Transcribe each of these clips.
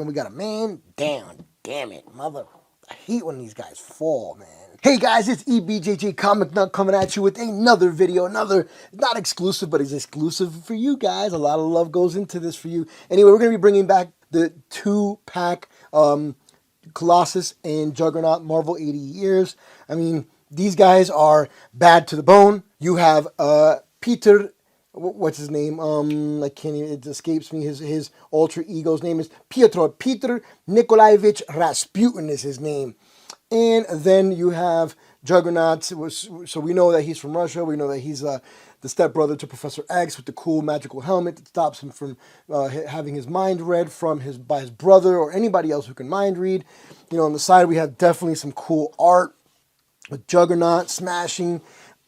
and we got a man down. Damn it, mother. I hate when these guys fall, man. Hey guys, it's e.bjjcomicnut coming at you with another video. Another, not exclusive, but it's exclusive for you guys. A lot of love goes into this for you. Anyway, we're going to be bringing back the 2-pack Colossus and Juggernaut Marvel 80 Years. I mean, these guys are bad to the bone. You have Peter, what's his name? I can't even, it escapes me. His alter ego's name is Peter Nikolaevich Rasputin is his name. And then you have Juggernaut. So we know that he's from Russia. We know that he's the stepbrother to Professor X with the cool magical helmet that stops him from having his mind read by his brother or anybody else who can mind read. You know, on the side we have definitely some cool art with Juggernaut smashing.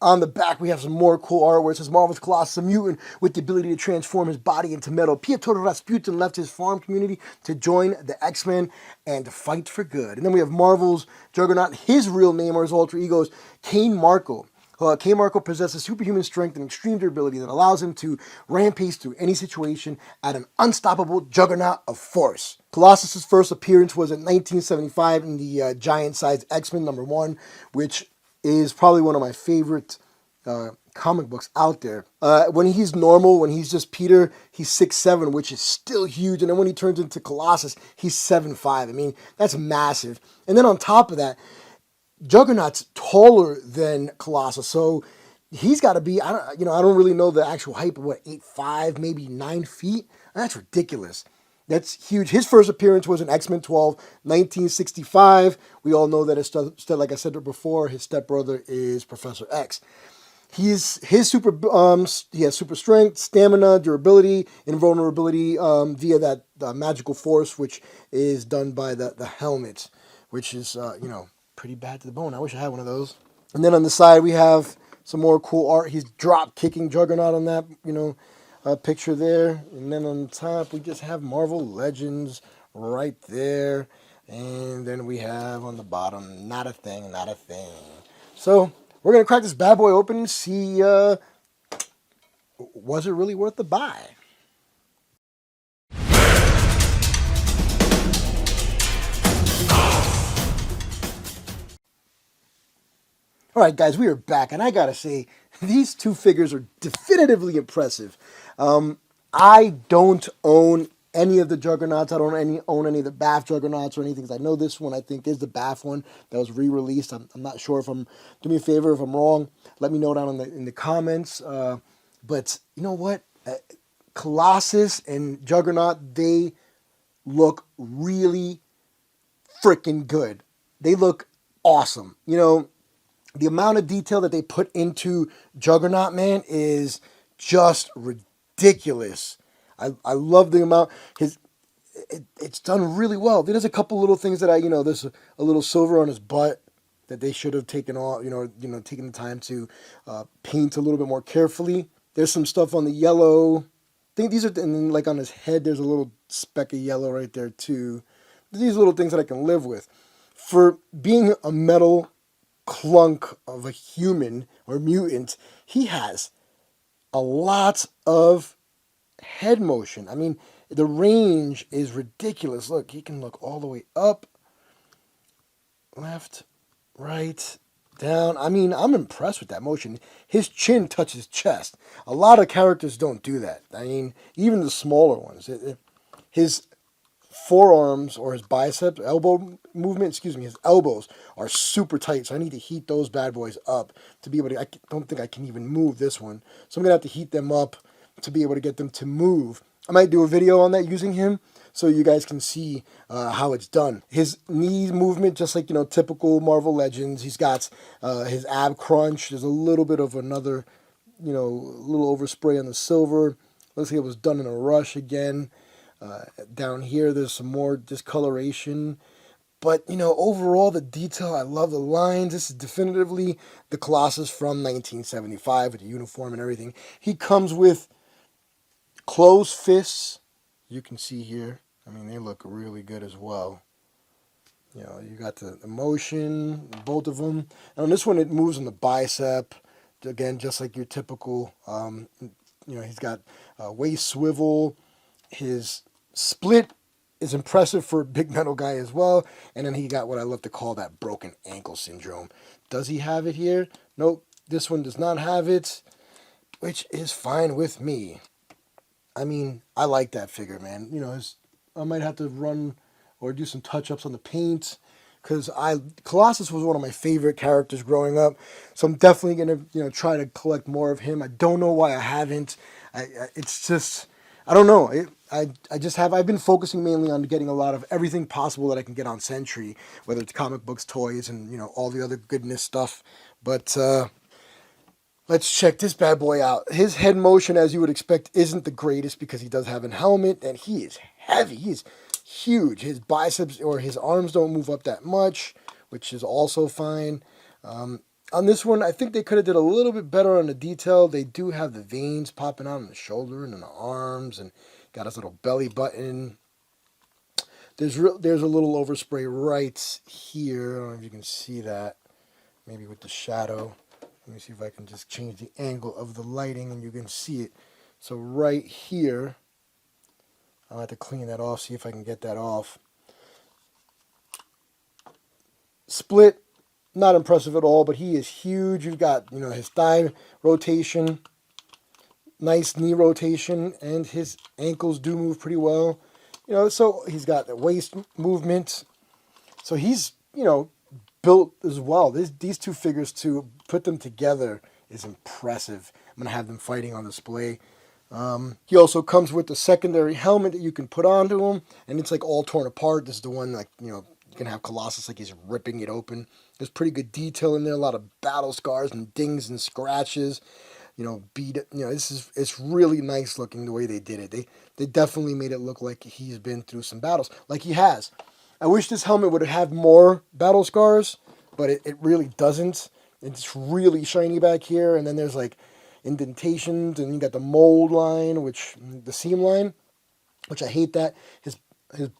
On the back, we have some more cool art where it says Marvel's Colossus, a mutant with the ability to transform his body into metal. Piotr Rasputin left his farm community to join the X-Men and to fight for good. And then we have Marvel's Juggernaut. His real name or his alter ego is Cain Marko. Cain Marko possesses superhuman strength and extreme durability that allows him to rampage through any situation at an unstoppable juggernaut of force. Colossus' first appearance was in 1975 in the giant-sized X-Men #1, which is probably one of my favorite comic books out there. When he's normal, when he's just Peter, he's 6'7", which is still huge. And then when he turns into Colossus, he's 7'5". I mean, that's massive. And then on top of that, Juggernaut's taller than Colossus, so he's got to be, I don't really know the actual height, but what, 8'5", maybe 9 feet? That's ridiculous. That's huge. His first appearance was in X-Men 12, 1965. We all know that, like I said before, his stepbrother is Professor X. He has super strength, stamina, durability, invulnerability via that magical force, which is done by the helmet, which is, pretty bad to the bone. I wish I had one of those. And then on the side, we have some more cool art. He's drop-kicking Juggernaut on that, picture there. And then on the top, we just have Marvel Legends right there. And then we have on the bottom, not a thing, not a thing. So we're going to crack this bad boy open and see, was it really worth the buy? All right, guys, we are back, and I gotta say, these two figures are definitively impressive. I don't own any of the Juggernauts. I don't own any of the BAF Juggernauts or anything, because I know this one, I think, is the BAF one that was re-released. I'm not sure if do me a favor if I'm wrong. Let me know down in the comments. But you know what? Colossus and Juggernaut, they look really freaking good. They look awesome. The amount of detail that they put into Juggernaut, man, is just ridiculous. I love the amount. It's done really well. There's a couple little things that there's a little silver on his butt that they should have taken off, taken the time to paint a little bit more carefully. There's some stuff on the yellow. I think these are, and then like on his head, there's a little speck of yellow right there too. These little things that I can live with. For being a metal clunk of a human or mutant, he has a lot of head motion. I mean, the range is ridiculous. Look, he can look all the way up, left, right, down. I mean, I'm impressed with that motion. His chin touches chest. A lot of characters don't do that. I mean, even the smaller ones. His forearms or his bicep, elbow movement, his elbows are super tight. So I need to heat those bad boys up to be able to, I don't think I can even move this one. So I'm going to have to heat them up to be able to get them to move. I might do a video on that using him so you guys can see how it's done. His knee movement, just like, typical Marvel Legends. He's got his ab crunch. There's a little bit of another, little overspray on the silver. Looks like it was done in a rush again. Down here, there's some more discoloration. But, overall, the detail, I love the lines. This is definitively the Colossus from 1975 with the uniform and everything. He comes with closed fists. You can see here. I mean, they look really good as well. You got the motion, both of them. And on this one, it moves on the bicep. Again, just like your typical, he's got waist swivel. His split is impressive for a big metal guy as well. And then he got what I love to call that broken ankle syndrome. Does he have it here? Nope. This one does not have it, which is fine with me. I mean, I like that figure, man. You know, I might have to run or do some touch-ups on the paint because Colossus was one of my favorite characters growing up. So I'm definitely gonna try to collect more of him. I don't know why I haven't. It's just I don't know. I've been focusing mainly on getting a lot of everything possible that I can get on Sentry, whether it's comic books, toys, and all the other goodness stuff. But let's check this bad boy out. His head motion, as you would expect, isn't the greatest because he does have a helmet and he is heavy. He is huge. His biceps or his arms don't move up that much, which is also fine. On this one, I think they could have did a little bit better on the detail. They do have the veins popping out on the shoulder and on the arms, and got his little belly button. There's a little overspray right here. I don't know if you can see that. Maybe with the shadow. Let me see if I can just change the angle of the lighting and you can see it. So right here, I'll have to clean that off, see if I can get that off. Split, not impressive at all, but he is huge. You've got, his thigh rotation, nice knee rotation, and his ankles do move pretty well. So he's got the waist movement. So he's, built as well. These two figures, to put them together is impressive. I'm going to have them fighting on display. He also comes with a secondary helmet that you can put onto him, and it's like all torn apart. This is the one, like, you can have Colossus like he's ripping it open. There's pretty good detail in there, a lot of battle scars and dings and scratches. It's really nice looking the way they did it. They definitely made it look like he's been through some battles, like he has. I wish this helmet would have more battle scars, but it really doesn't. It's really shiny back here, and then there's like indentations, and you got the mold line, the seam line, which I hate that. His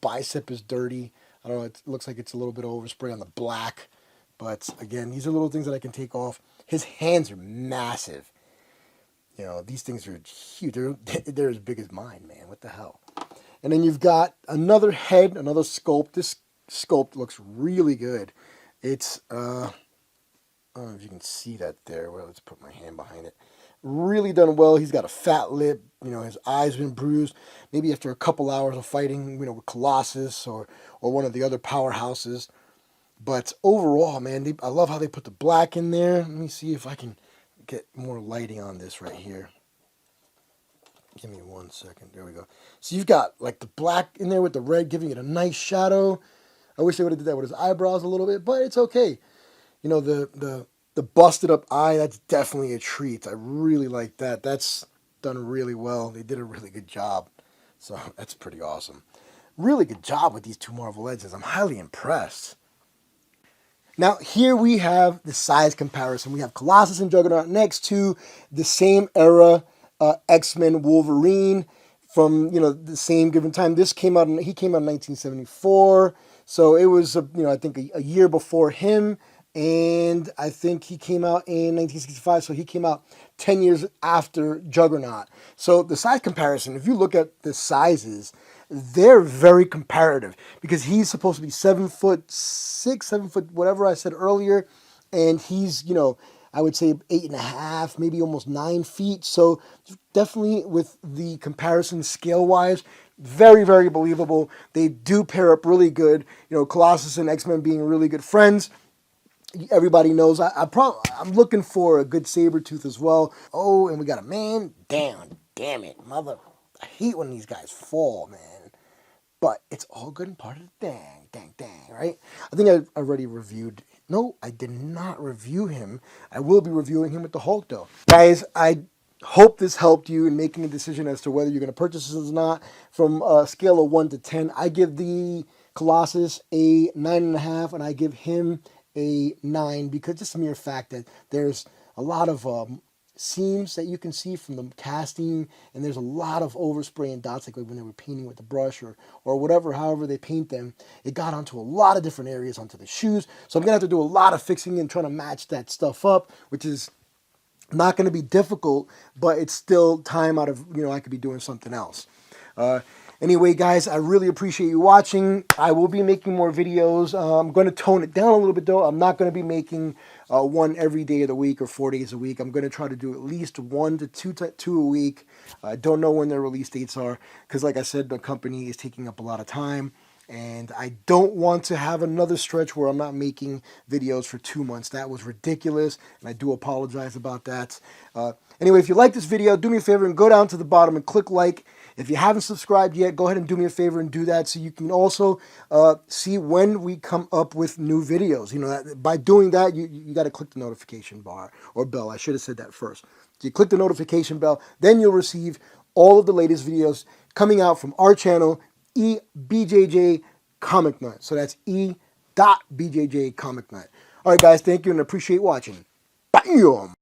bicep is dirty. I don't know, it looks like it's a little bit of overspray on the black, but again, these are little things that I can take off. His hands are massive. These things are huge. They're as big as mine, man. What the hell? And then you've got another head, another sculpt. This sculpt looks really good. It's, I don't know if you can see that there. Well, let's put my hand behind it. Really done well. He's got a fat lip. His eyes been bruised. Maybe after a couple hours of fighting, with Colossus or one of the other powerhouses. But overall, man, I love how they put the black in there. Let me see if I can get more lighting on this right here. Give me 1 second. There we go. So you've got like the black in there with the red, giving it a nice shadow. I wish they would have did that with his eyebrows a little bit, but it's okay. The busted up eye, that's definitely a treat. I really like that. That's done really well. They did a really good job. So that's pretty awesome. Really good job with these two Marvel Legends. I'm highly impressed. Now, here we have the size comparison. We have Colossus and Juggernaut next to the same era X-Men Wolverine from, the same given time. He came out in 1974. So it was, I think a year before him. And I think he came out in 1965. So he came out 10 years after Juggernaut. So the size comparison, if you look at the sizes, they're very comparative because he's supposed to be 7'6", 7 foot, whatever I said earlier. And he's, I would say 8.5, maybe almost 9 feet. So definitely with the comparison scale wise, very, very believable. They do pair up really good. Colossus and X-Men being really good friends. Everybody knows I'm looking for a good Sabretooth as well. Oh, and we got a man down. Damn it, mother. I hate when these guys fall, man. But it's all good and part of the dang, right? I think I already reviewed. No, I did not review him. I will be reviewing him with the Hulk, though. Guys, I hope this helped you in making a decision as to whether you're going to purchase this or not. From a scale of 1 to 10, I give the Colossus a 9.5, and I give him a 9 because just the mere fact that there's a lot of seams that you can see from the casting, and there's a lot of overspray and dots, like when they were painting with the brush or whatever, however they paint them. It got onto a lot of different areas, onto the shoes. So I'm going to have to do a lot of fixing and trying to match that stuff up, which is not going to be difficult, but it's still time out of, I could be doing something else. Anyway, guys, I really appreciate you watching. I will be making more videos. I'm going to tone it down a little bit, though. I'm not going to be making one every day of the week or 4 days a week. I'm going to try to do at least 1 to 2 a week. I don't know when their release dates are because, like I said, the company is taking up a lot of time. And I don't want to have another stretch where I'm not making videos for 2 months. That was ridiculous, and I do apologize about that. Anyway, if you like this video, do me a favor and go down to the bottom and click like. If you haven't subscribed yet, go ahead and do me a favor and do that so you can also see when we come up with new videos. You know, by doing that, you got to click the notification bar or bell. I should have said that first. So you click the notification bell, then you'll receive all of the latest videos coming out from our channel, e.bjjcomicnut. So that's e.bjjcomicnut. All right, guys, thank you and appreciate watching. Bam!